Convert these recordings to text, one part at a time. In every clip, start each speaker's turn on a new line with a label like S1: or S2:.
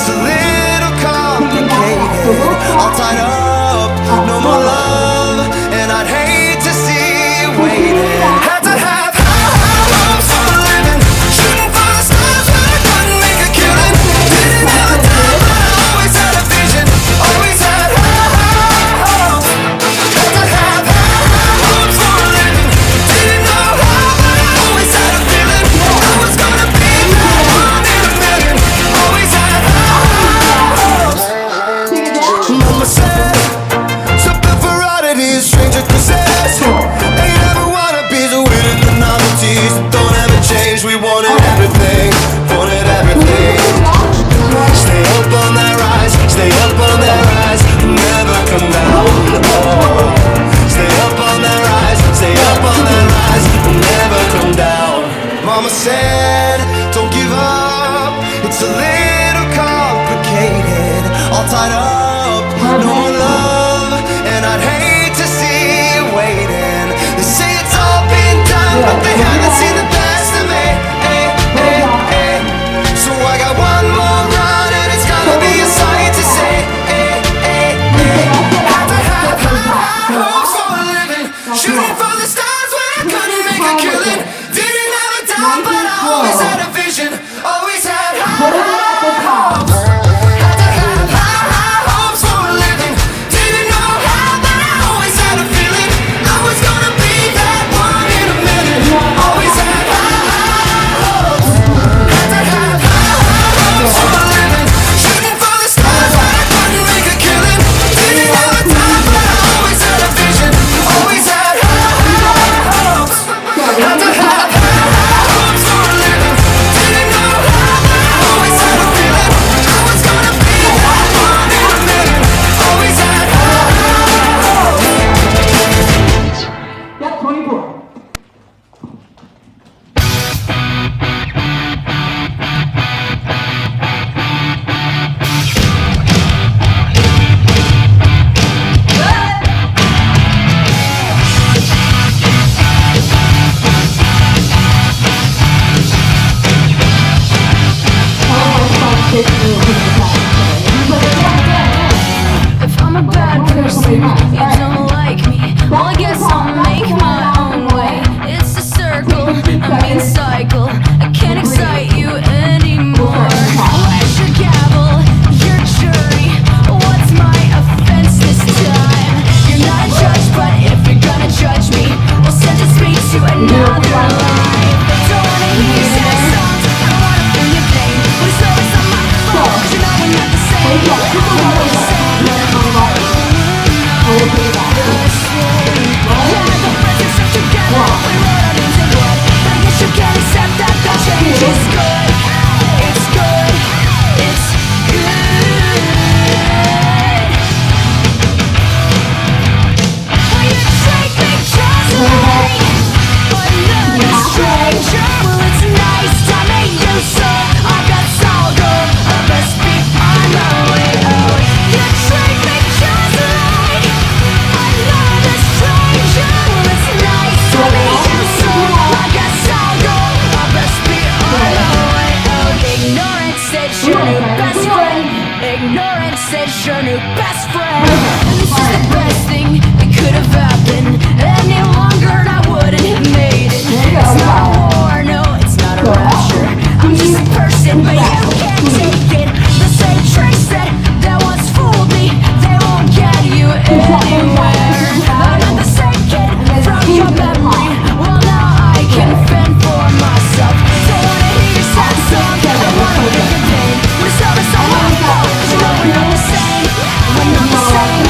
S1: It's a little complicated, all tied up, no more love, and I'd hate to see you waiting. Had to have high hopes for a living, shooting for the stars but I couldn't make a killing. Didn't have a time but I always had a vision, always had high hopes. Had to have high hopes for a living, didn't know how but I always had a feeling I was gonna be that one in a million. Always had high hopes. Mama said, something for oddities, stranger kisses. Ain't never wanna be so weird in the novelties. Don't ever change, we wanted everything, wanted everything. Stay up on that rise, stay up on that rise, never come down. Oh, stay up on that rise, stay up on that rise, never come down. Mama said, don't give up, it's a little complicated, all tied up, no more love, and I'd hate to see you waiting. They say it's all been done, but they haven't seen the best of me. So I got one more run, and it's gonna be a sight to see. Had to have high hopes for a living, shooting for the stars when I couldn't make a killing. Didn't have a dime, but I always had a vision, always had high hopes. Had to have high hopes for a living, didn't know how, but I always had a feeling I was gonna be that one in a million. Always had high hopes. Had to have high hopes for a living, shooting for the stars but I couldn't make a killing. Didn't have a time, but I always had a vision, always had high hopes. Had to have high hopes for a living, didn't know how, but I always had a feeling I was gonna be that one in a million. Always had high hopes.
S2: Yep, 24.
S3: If I'm a bad person, you don't like me. Well, I guess I'll make my own way. It's a circle, I mean cycle. I can't excite you anymore. Where's your gavel, your jury? What's my offense this time? You're not a judge, but if you're gonna judge me, well, sentence me to another life. Don't wanna hear you sad songs, I don't wanna feel your pain. But it's always on my fault, 'cause you know we're not the same. We're not the same. Yeah, the friends are stuck together. We wrote our names in blood, but I guess you can't accept that the change is good. It's good. It's good. Well, you treat me just like another stranger. Well, it's nice to meet you, so I got all go. I best be on my way out. You treat me just like another stranger. Well, it's nice to meet you, so I got all go. I best be on my way out. Ignorance is your new best friend. Ignorance is your new best friend. And this is the best thing that could have happened. Any longer and I wouldn't have made it. It's not a war, no, it's not a rapture. I'm just a person, but you can't take it. The same tricks that once fooled me, they won't get you anywhere. I'm not the same kid from your memory. Well, now I can fend for myself. Don't wanna hear your sad song, I don't wanna feel your pain. But it's always on my fault, 'cause you know we're not the same. We're not the same.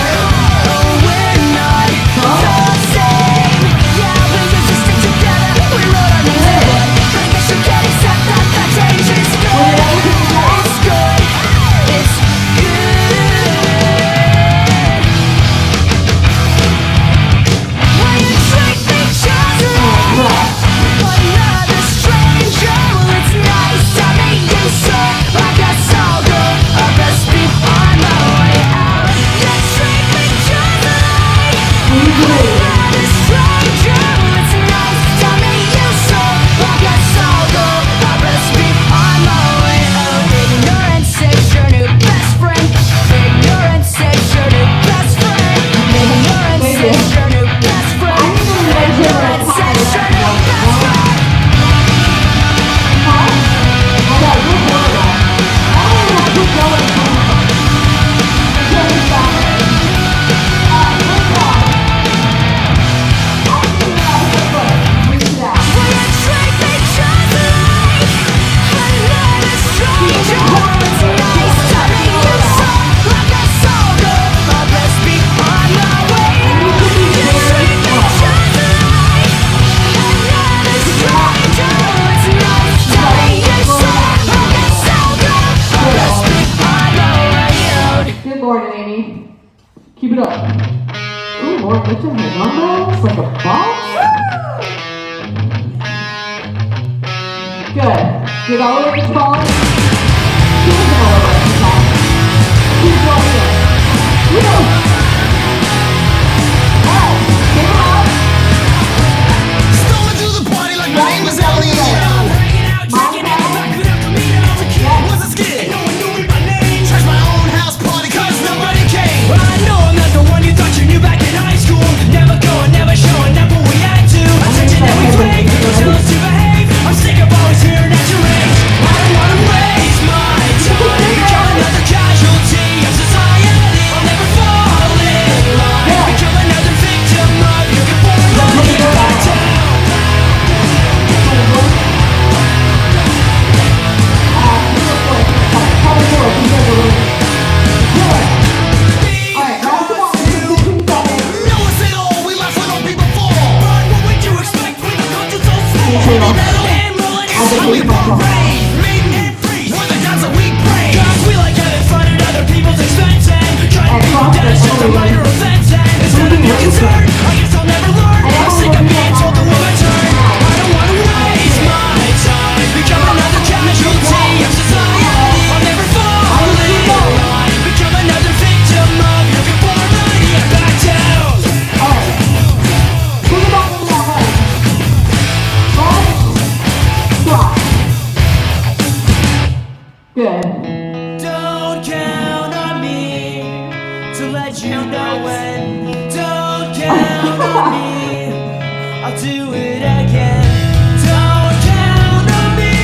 S2: Keep it up. Ooh, more lifting the dumbbells like a boss. Good. Get all the way to the ball. Keep it all the way to the ball. Keep going in. Woo! Alright, take them out.
S1: Stumbled through the party like my name was Ellie. Was a skid. No one knew me by name. Trashed my own house party 'cause nobody came.
S4: Well, I know I'm not the one you thought you knew back in high school. Never going, never showing up when we had to. Attention that we crave, don't tell us to behave. I'm sick of always hearing at your age. I don't wanna waste my time. Become another casualty of society. I'll never fall in line. Become another victim of your conformity. Back down.
S1: No one said all, we left when all people fall.
S4: But what would you expect when the country's so small? Metal and rolling is how we were raised. Maiden and freeze, we're the gods that we praise. 'Cause we like having fun at other people's expense and trying to people down is just a minor offense. And instead of your concern, I guess I'll never learn. I'm sick of being told the woman turn. I don't wanna waste my time. Become another casualty of society. I'll never fall in line. Become another victim of your conformity. Back down.
S2: Good.
S4: Don't count on me to let you know when. Don't count on me, I'll do it again. Don't count on me,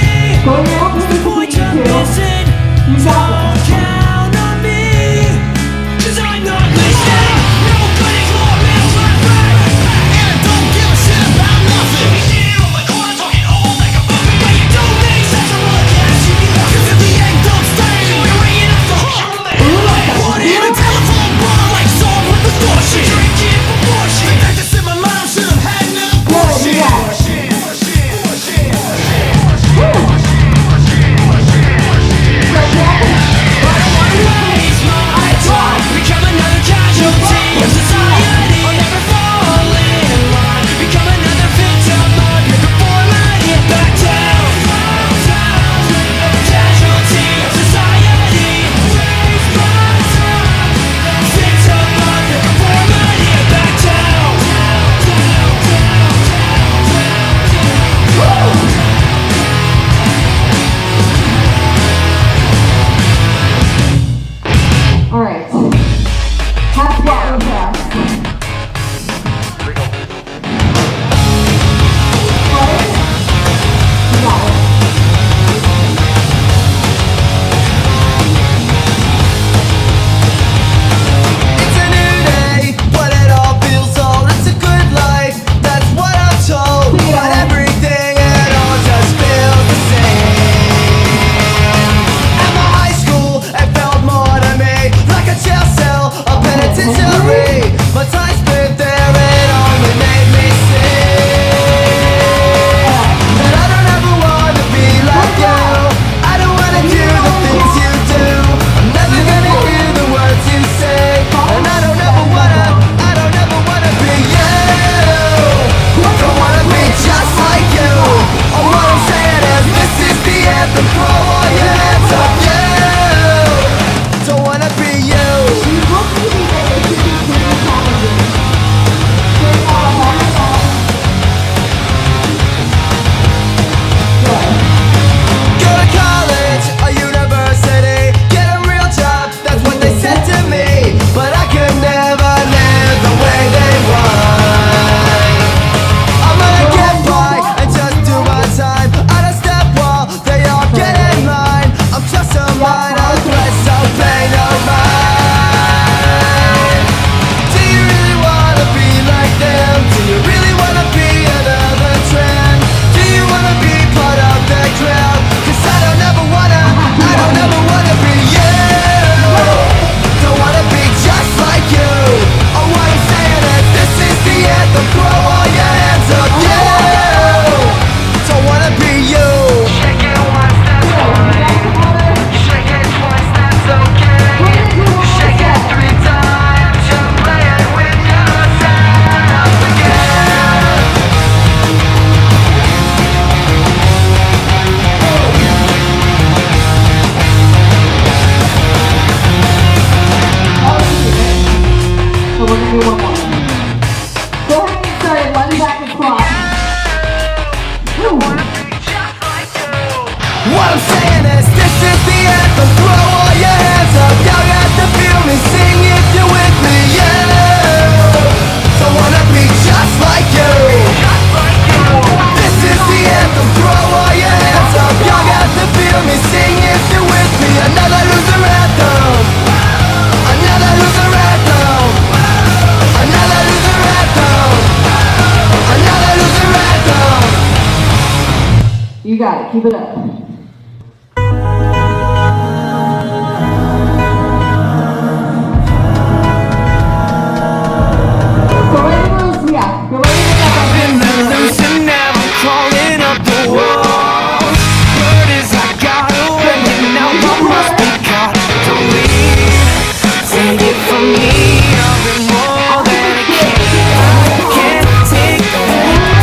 S2: Going out
S4: what's the point of
S2: you.
S4: missing?
S2: You got
S4: Don't count on me, 'cause I'm not listening. Nobody's more real left back.
S1: And I don't give a shit about nothing.
S4: But you don't make sense of what cash you need.
S1: 'Cause if the egg don't stay,
S4: You're ringing up the hook.
S1: put it in a telephone bar like someone with distortion.
S4: Drinking for bullshit.
S1: Think that's in my mind, should have had no bullshit.
S2: Yeah, keep it up. Go right loose, yeah. Go right
S4: Been let
S2: loose.
S4: loose and now I'm crawling up the walls. Word is I got away and now I must be caught. Don't leave, take it from me. I've been more than a kid. I can't take it,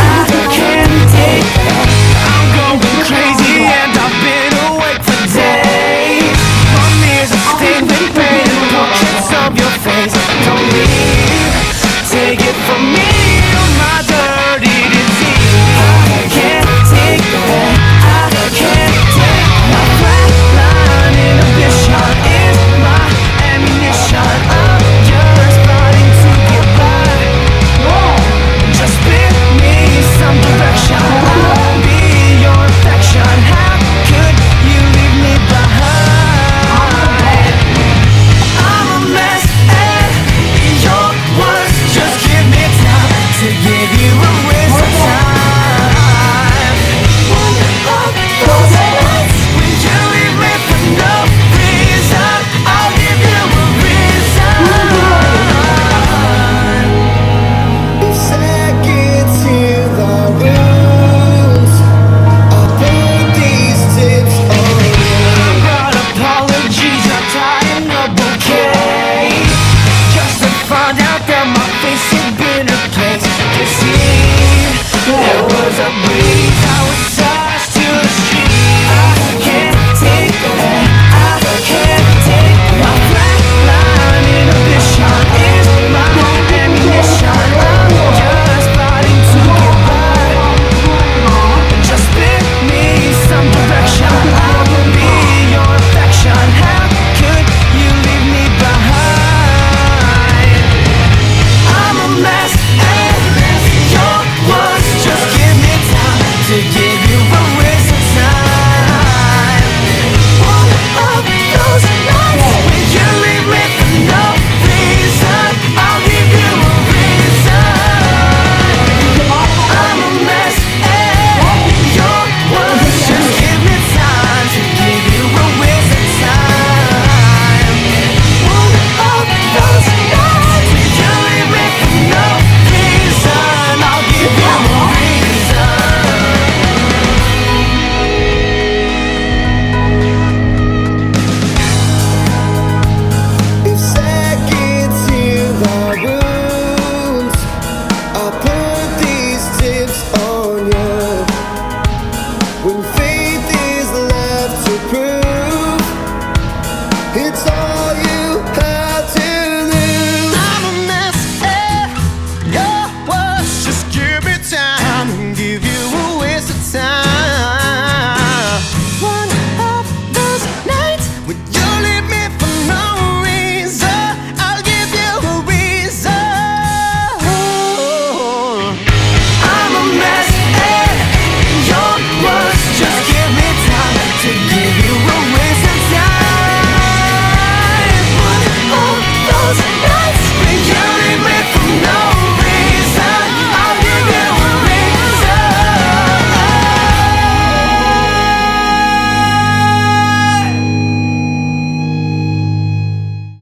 S4: I can't take it. I'm going crazy and I've been awake for days. My mirrors are stained with pain and portraits of your face. Don't leave, take it from me. You're my dirty disease. I can't take it, I can't take my flatline inhibition is my ammunition. I'm just fighting to get by. Just spit me some direction. I'll be your affection. How could you leave me behind? I'm a mess and your words just give me time to give you a waste of time. One of those nights when you leave me for no reason, I'll give you a reason.
S1: Seconds heal the wounds. I'll put these tips on you.
S4: I brought apologies, I'm tying a bouquet, just to find out that my face had been replaced. You see, there was a breeze, I was tossed to the street. I can't take it, I can't take my flatline inhibition is my ammunition. I'm just fighting to get by. Just spit me some direction. I'll be your affection. How could you leave me behind? I'm a mess and your words just give me time to give you a waste of time. One of those nights when you leave me for no reason, I'll give you a reason. I'm a mess and your words just give me time to give you a waste of time. One of those nights when you leave me for no reason, I'll give you a reason.
S1: If seconds heal the wounds, I'll put these tips on you. When faith is left to prove, it's